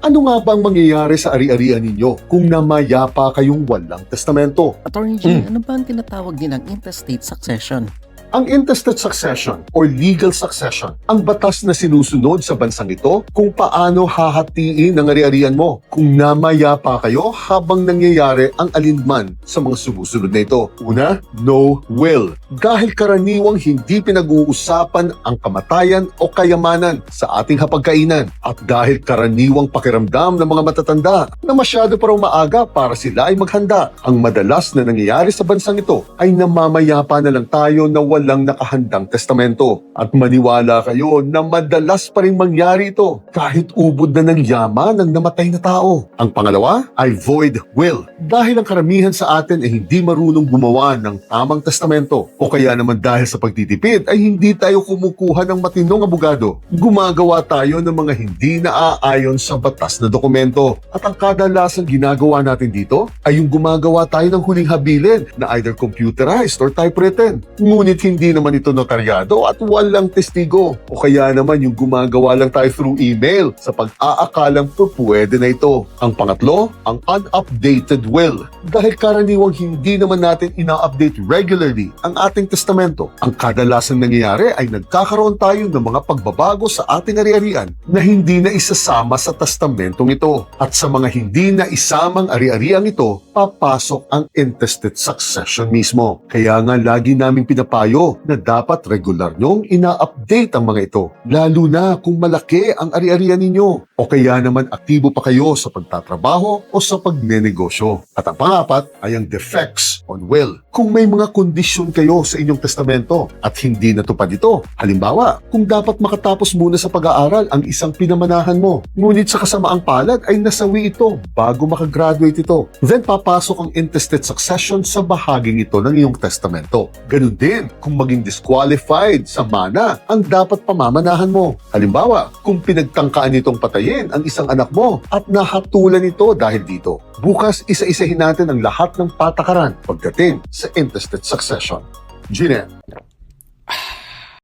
Ano nga bang mangyayari sa ari-arian ninyo kung namayapa kayong walang testamento? Attorney G, ano ba ang tinatawag nilang intestate succession? Ang intestate succession or legal succession, ang batas na sinusunod sa bansang ito kung paano hahatiin ang ari-arian mo kung namayapa kayo habang nangyayari ang alinman sa mga sumusunod na ito. Una, no will. Dahil karaniwang hindi pinag-uusapan ang kamatayan o kayamanan sa ating hapagkainan at dahil karaniwang pakiramdam ng mga matatanda na masyado pa raw maaga para sila ay maghanda, ang madalas na nangyayari sa bansang ito ay namamayapa na lang tayo na walang nakahandang testamento. At maniwala kayo na madalas pa rin mangyari ito kahit ubod na ng yaman ng namatay na tao. Ang pangalawa ay void will. Dahil ang karamihan sa atin ay hindi marunong gumawa ng tamang testamento o kaya naman dahil sa pagtitipid ay hindi tayo kumukuha ng matinong abogado. Gumagawa tayo ng mga hindi naaayon sa batas na dokumento. At ang kadalasang ginagawa natin dito ay yung gumagawa tayo ng huling habilin na either computerized or typewritten. Ngunit hindi naman ito notaryado at walang testigo. O kaya naman yung gumagawa lang tayo through email sa pag-aakalang pwede na ito. Ang pangatlo, ang unupdated will. Dahil karaniwang hindi naman natin ina-update regularly ang ating testamento, ang kadalasan nangyayari ay nagkakaroon tayo ng mga pagbabago sa ating ari-arian na hindi na isasama sa testamentong ito. At sa mga hindi na isamang ari-arian ito, papasok ang intestate succession mismo. Kaya nga lagi naming pinapayo na dapat regular nyong ina-update ang mga ito, lalo na kung malaki ang ari-arian ninyo o kaya naman aktibo pa kayo sa pagtatrabaho o sa pagnenegosyo. At ang pangapat ay ang defects on will. Kung may mga kondisyon kayo sa inyong testamento at hindi natupad ito, halimbawa, kung dapat makatapos muna sa pag-aaral ang isang pinamanahan mo, ngunit sa kasamaang palad ay nasawi ito bago makagraduate ito, then papasok ang intestate succession sa bahaging ito ng iyong testamento. Ganun din kung maging disqualified sa mana ang dapat pamamanahan mo. Halimbawa, kung pinagtangkaan nitong patayin ang isang anak mo at nahatulan ito dahil dito. Bukas, isa-isahin natin ang lahat ng patakaran pagdating sa intestate succession. Gina.